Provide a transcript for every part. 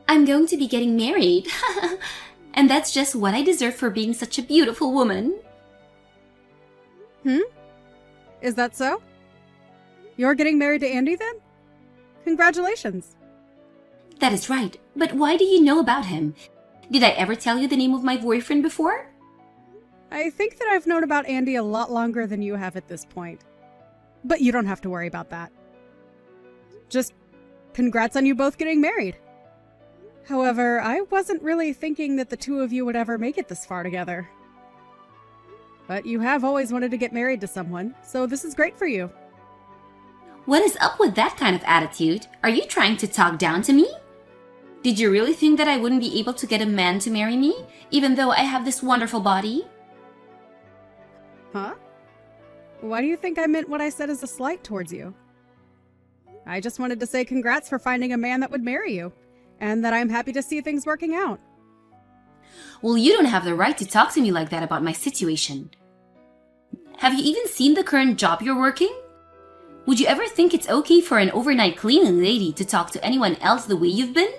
I'm going to be getting married. And that's just what I deserve for being such a beautiful woman. Is that so? You're getting married to Andy then? Congratulations. That is right, but why do you know about him? Did I ever tell you the name of my boyfriend before? I think that I've known about Andy a lot longer than you have at this point. But you don't have to worry about that. Just congrats on you both getting married. However, I wasn't really thinking that the two of you would ever make it this far together. But you have always wanted to get married to someone, so this is great for you. What is up with that kind of attitude? Are you trying to talk down to me? Did you really think that I wouldn't be able to get a man to marry me, even though I have this wonderful body? Huh? Why do you think I meant what I said as a slight towards you? I just wanted to say congrats for finding a man that would marry you, and that I'm happy to see things working out. Well, you don't have the right to talk to me like that about my situation. Have you even seen the current job you're working? Would you ever think it's okay for an overnight cleaning lady to talk to anyone else the way you've been?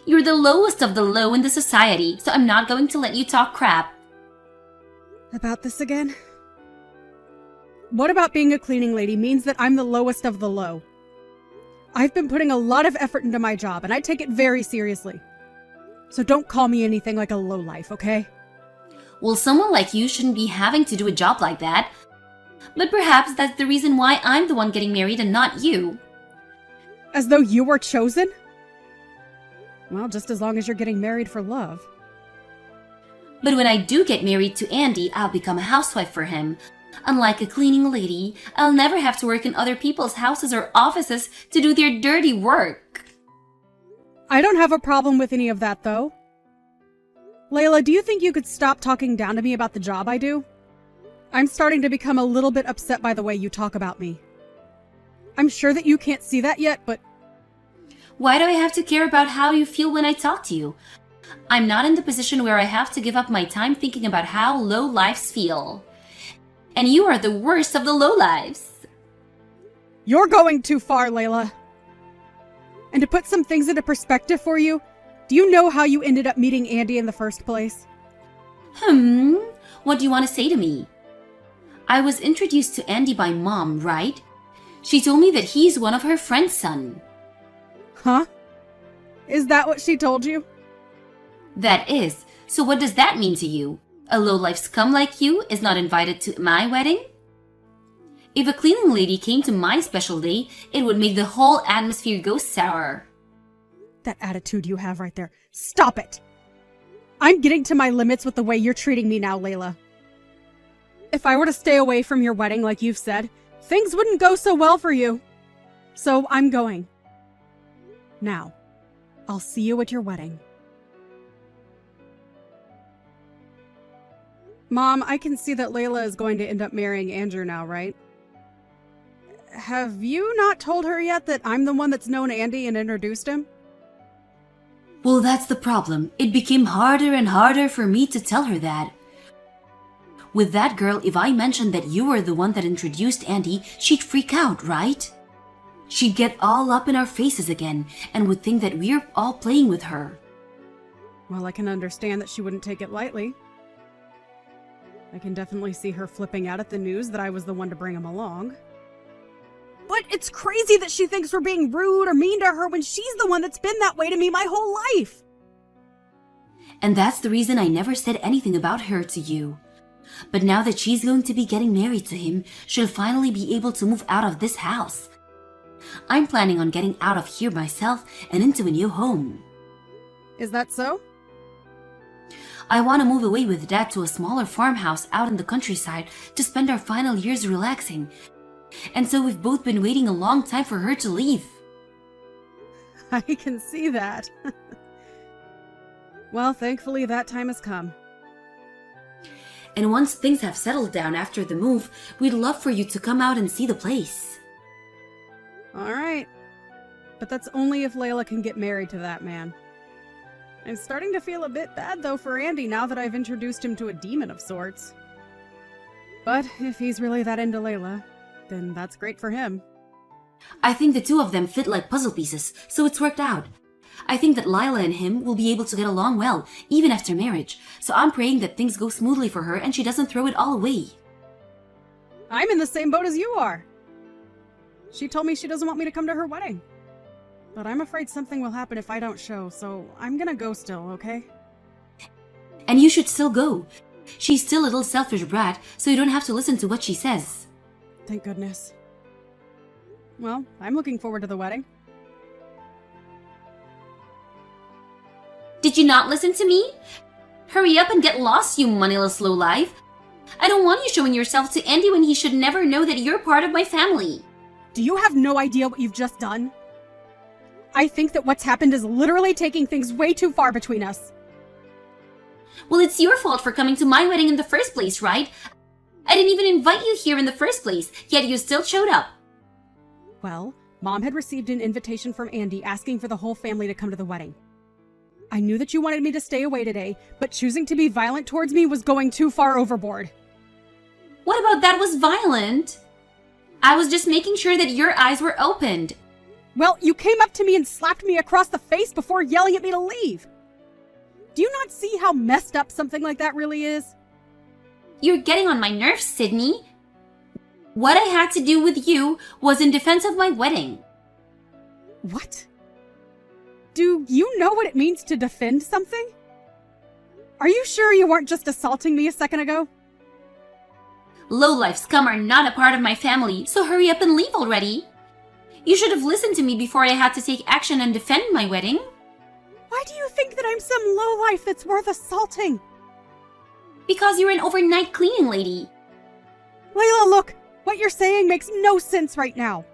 You're the lowest of the low in the society, so I'm not going to let you talk crap. About this again? What about being a cleaning lady means that I'm the lowest of the low? I've been putting a lot of effort into my job, and I take it very seriously. So don't call me anything like a lowlife, okay? Well, someone like you shouldn't be having to do a job like that. But perhaps that's the reason why I'm the one getting married and not you. As though you were chosen? Well, just as long as you're getting married for love. But when I do get married to Andy, I'll become a housewife for him. Unlike a cleaning lady, I'll never have to work in other people's houses or offices to do their dirty work. I don't have a problem with any of that, though. Layla, do you think you could stop talking down to me about the job I do? I'm starting to become a little bit upset by the way you talk about me. I'm sure that you can't see that yet, but... Why do I have to care about how you feel when I talk to you? I'm not in the position where I have to give up my time thinking about how low lives feel. And you are the worst of the low lives. You're going too far, Layla. And to put some things into perspective for you, do you know how you ended up meeting Andy in the first place? What do you want to say to me? I was introduced to Andy by Mom, right? She told me that he's one of her friend's son. Huh? Is that what she told you? That is. So what does that mean to you? A low-life scum like you is not invited to my wedding? If a cleaning lady came to my special day, it would make the whole atmosphere go sour. That attitude you have right there. Stop it! I'm getting to my limits with the way you're treating me now, Layla. If I were to stay away from your wedding like you've said, things wouldn't go so well for you. So I'm going. Now, I'll see you at your wedding. Mom, I can see that Layla is going to end up marrying Andrew now, right? Have you not told her yet that I'm the one that's known Andy and introduced him? Well, that's the problem. It became harder and harder for me to tell her that. With that girl, if I mentioned that you were the one that introduced Andy, she'd freak out, right? She'd get all up in our faces again and would think that we're all playing with her. Well, I can understand that she wouldn't take it lightly. I can definitely see her flipping out at the news that I was the one to bring him along. But it's crazy that she thinks we're being rude or mean to her when she's the one that's been that way to me my whole life. And that's the reason I never said anything about her to you. But now that she's going to be getting married to him, she'll finally be able to move out of this house. I'm planning on getting out of here myself and into a new home. Is that so? I want to move away with Dad to a smaller farmhouse out in the countryside to spend our final years relaxing. And so we've both been waiting a long time for her to leave. I can see that. Well, thankfully that time has come. And once things have settled down after the move, we'd love for you to come out and see the place. All right. But that's only if Layla can get married to that man. I'm starting to feel a bit bad, though, for Andy now that I've introduced him to a demon of sorts. But if he's really that into Layla, then that's great for him. I think the two of them fit like puzzle pieces, so it's worked out. I think that Lila and him will be able to get along well, even after marriage. So I'm praying that things go smoothly for her and she doesn't throw it all away. I'm in the same boat as you are. She told me she doesn't want me to come to her wedding. But I'm afraid something will happen if I don't show, so I'm gonna go still, okay? And you should still go. She's still a little selfish brat, so you don't have to listen to what she says. Thank goodness. Well, I'm looking forward to the wedding. Did you not listen to me? Hurry up and get lost, you moneyless lowlife. I don't want you showing yourself to Andy when he should never know that you're part of my family. Do you have no idea what you've just done? I think that what's happened is literally taking things way too far between us. Well, it's your fault for coming to my wedding in the first place, right? I didn't even invite you here in the first place, yet you still showed up. Well, Mom had received an invitation from Andy asking for the whole family to come to the wedding. I knew that you wanted me to stay away today, but choosing to be violent towards me was going too far overboard. What about that was violent? I was just making sure that your eyes were opened. Well, you came up to me and slapped me across the face before yelling at me to leave. Do you not see how messed up something like that really is? You're getting on my nerves, Sydney. What I had to do with you was in defense of my wedding. What? Do you know what it means to defend something? Are you sure you weren't just assaulting me a second ago? Lowlife scum are not a part of my family, so hurry up and leave already. You should have listened to me before I had to take action and defend my wedding. Why do you think that I'm some lowlife that's worth assaulting? Because you're an overnight cleaning lady. Layla, look! What you're saying makes no sense right now.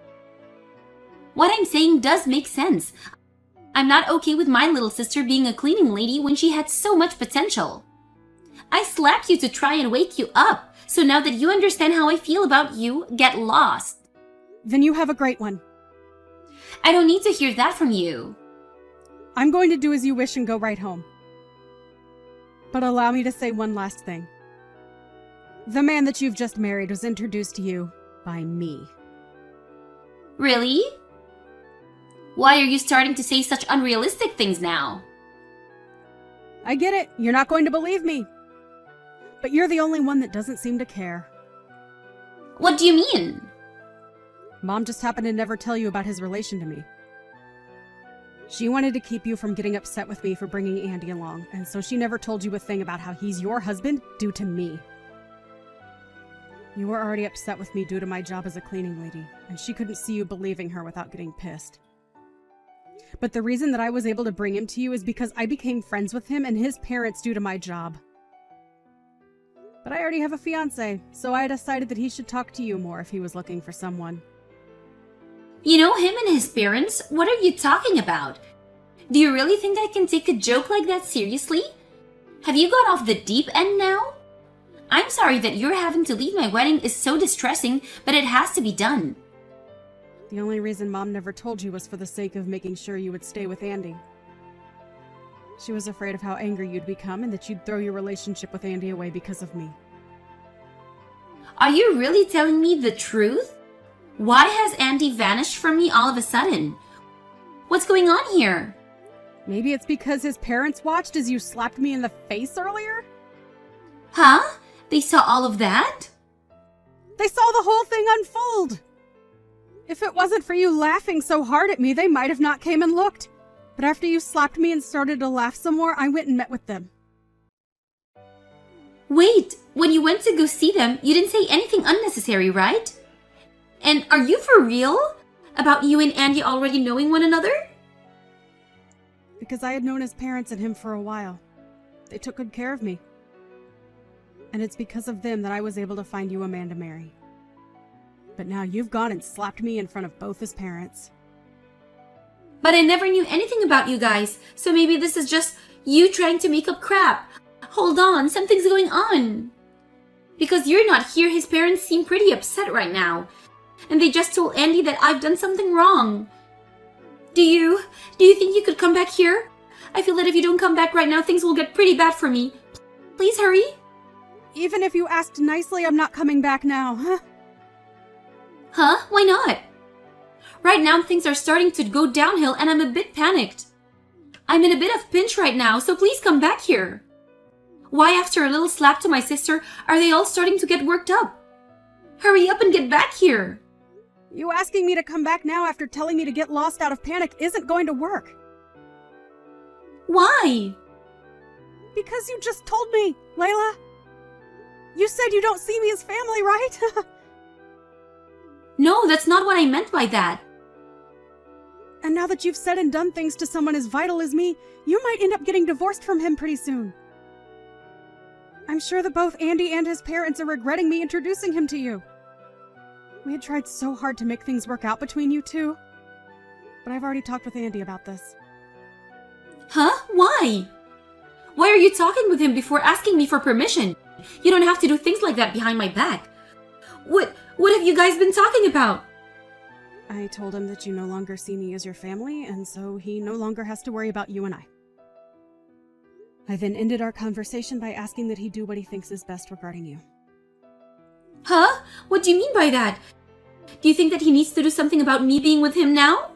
What I'm saying does make sense. I'm not okay with my little sister being a cleaning lady when she had so much potential. I slapped you to try and wake you up, so now that you understand how I feel about you, get lost. Then you have a great one. I don't need to hear that from you. I'm going to do as you wish and go right home. But allow me to say one last thing. The man that you've just married was introduced to you by me. Really? Why are you starting to say such unrealistic things now? I get it. You're not going to believe me. But you're the only one that doesn't seem to care. What do you mean? Mom just happened to never tell you about his relation to me. She wanted to keep you from getting upset with me for bringing Andy along, and so she never told you a thing about how he's your husband due to me. You were already upset with me due to my job as a cleaning lady, and she couldn't see you believing her without getting pissed. But the reason that I was able to bring him to you is because I became friends with him and his parents due to my job. But I already have a fiancé, so I decided that he should talk to you more if he was looking for someone. You know him and his parents? What are you talking about? Do you really think I can take a joke like that seriously? Have you got off the deep end now? I'm sorry that you're having to leave my wedding is so distressing, but it has to be done. The only reason Mom never told you was for the sake of making sure you would stay with Andy. She was afraid of how angry you'd become and that you'd throw your relationship with Andy away because of me. Are you really telling me the truth? Why has Andy vanished from me all of a sudden? What's going on here? Maybe it's because his parents watched as you slapped me in the face earlier? Huh? They saw all of that? They saw the whole thing unfold! If it wasn't for you laughing so hard at me, they might have not came and looked. But after you slapped me and started to laugh some more, I went and met with them. Wait, when you went to go see them, you didn't say anything unnecessary, right? And are you for real? About you and Andy already knowing one another? Because I had known his parents and him for a while. They took good care of me. And it's because of them that I was able to find you a man to marry. But now you've gone and slapped me in front of both his parents. But I never knew anything about you guys, so maybe this is just you trying to make up crap. Hold on, something's going on. Because you're not here, his parents seem pretty upset right now. And they just told Andy that I've done something wrong. Do you think you could come back here? I feel that if you don't come back right now, things will get pretty bad for me. Please hurry. Even if you asked nicely, I'm not coming back now, huh? Huh? Why not? Right now, things are starting to go downhill and I'm a bit panicked. I'm in a bit of pinch right now, so please come back here. Why, after a little slap to my sister, are they all starting to get worked up? Hurry up and get back here. You asking me to come back now after telling me to get lost out of panic isn't going to work. Why? Because you just told me, Layla. You said you don't see me as family, right? No, that's not what I meant by that. And now that you've said and done things to someone as vital as me, you might end up getting divorced from him pretty soon. I'm sure that both Andy and his parents are regretting me introducing him to you. We had tried so hard to make things work out between you two. But I've already talked with Andy about this. Huh? Why? Why are you talking with him before asking me for permission? You don't have to do things like that behind my back. What have you guys been talking about? I told him that you no longer see me as your family, and so he no longer has to worry about you and I then ended our conversation by asking that he do what he thinks is best regarding you. Huh? What do you mean by that? Do you think that he needs to do something about me being with him now?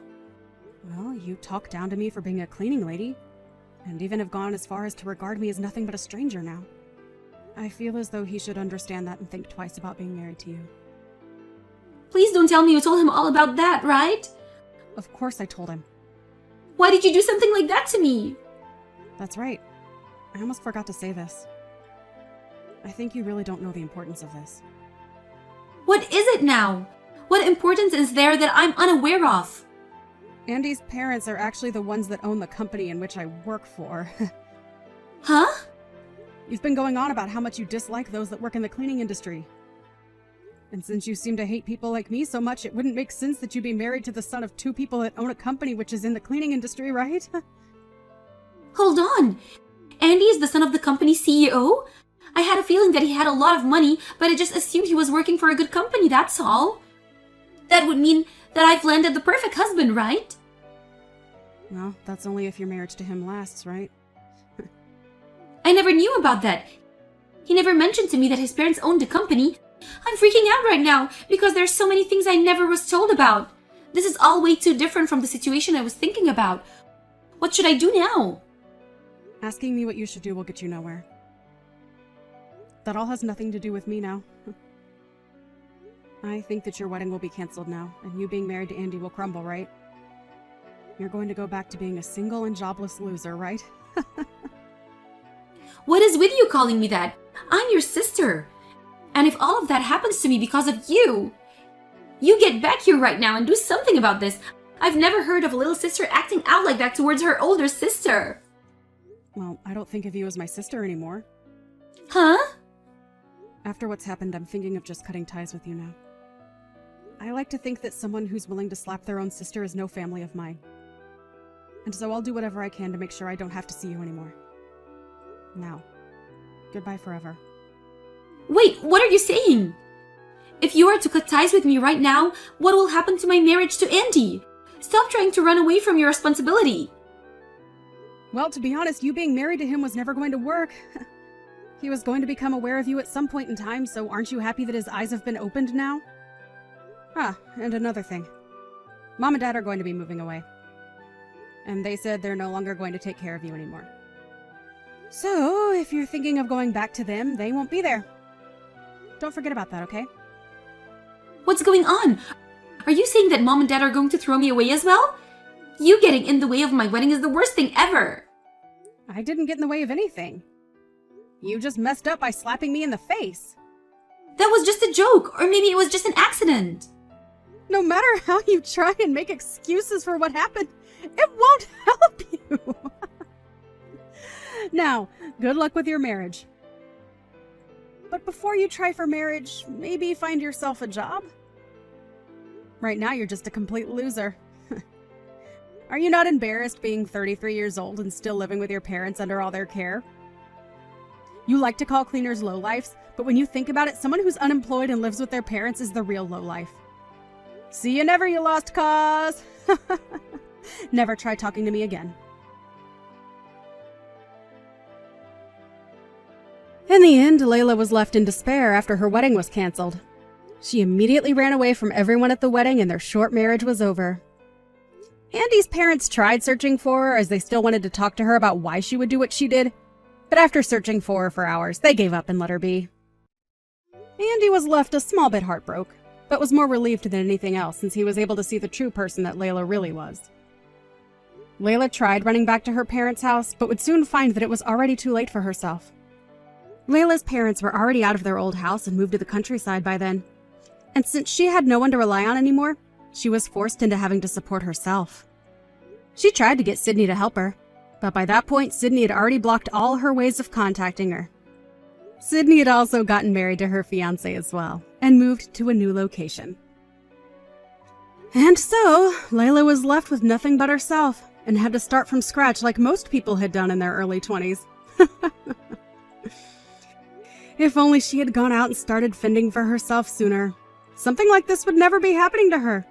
Well, you talked down to me for being a cleaning lady, and even have gone as far as to regard me as nothing but a stranger now. I feel as though he should understand that and think twice about being married to you. Please don't tell me you told him all about that, right? Of course I told him. Why did you do something like that to me? That's right. I almost forgot to say this. I think you really don't know the importance of this. What is it now? What importance is there that I'm unaware of? Andy's parents are actually the ones that own the company in which I work for. Huh? You've been going on about how much you dislike those that work in the cleaning industry. And since you seem to hate people like me so much, it wouldn't make sense that you be married to the son of two people that own a company which is in the cleaning industry, right? Hold on. Andy is the son of the company's CEO? I had a feeling that he had a lot of money, but I just assumed he was working for a good company, that's all. That would mean that I've landed the perfect husband, right? Well, that's only if your marriage to him lasts, right? I never knew about that. He never mentioned to me that his parents owned a company. I'm freaking out right now because there's so many things I never was told about. This is all way too different from the situation I was thinking about. What should I do now? Asking me what you should do will get you nowhere. That all has nothing to do with me now. I think that your wedding will be canceled now, and you being married to Andy will crumble, right? You're going to go back to being a single and jobless loser, right? What is with you calling me that? I'm your sister. And if all of that happens to me because of you, you get back here right now and do something about this. I've never heard of a little sister acting out like that towards her older sister. Well, I don't think of you as my sister anymore. Huh? After what's happened, I'm thinking of just cutting ties with you now. I like to think that someone who's willing to slap their own sister is no family of mine. And so I'll do whatever I can to make sure I don't have to see you anymore. Now, goodbye forever. Wait, what are you saying? If you are to cut ties with me right now, what will happen to my marriage to Andy? Stop trying to run away from your responsibility. Well, to be honest, you being married to him was never going to work. He was going to become aware of you at some point in time, so aren't you happy that his eyes have been opened now? And another thing. Mom and Dad are going to be moving away. And they said they're no longer going to take care of you anymore. So, if you're thinking of going back to them, they won't be there. Don't forget about that, okay? What's going on? Are you saying that Mom and Dad are going to throw me away as well? You getting in the way of my wedding is the worst thing ever. I didn't get in the way of anything. You just messed up by slapping me in the face. That was just a joke, or maybe it was just an accident. No matter how you try and make excuses for what happened, it won't help you. Now, good luck with your marriage. But before you try for marriage, maybe find yourself a job? Right now, you're just a complete loser. Are you not embarrassed being 33 years old and still living with your parents under all their care? You like to call cleaners lowlifes, but when you think about it, someone who's unemployed and lives with their parents is the real lowlife. See you never, you lost cause! Never try talking to me again. In the end, Layla was left in despair after her wedding was canceled. She immediately ran away from everyone at the wedding and their short marriage was over. Andy's parents tried searching for her as they still wanted to talk to her about why she would do what she did, but after searching for her for hours, they gave up and let her be. Andy was left a small bit heartbroken, but was more relieved than anything else since he was able to see the true person that Layla really was. Layla tried running back to her parents' house, but would soon find that it was already too late for herself. Layla's parents were already out of their old house and moved to the countryside by then, and since she had no one to rely on anymore, she was forced into having to support herself. She tried to get Sydney to help her, but by that point, Sydney had already blocked all her ways of contacting her. Sydney had also gotten married to her fiancé as well, and moved to a new location. And so, Layla was left with nothing but herself, and had to start from scratch like most people had done in their early 20s. If only she had gone out and started fending for herself sooner. Something like this would never be happening to her.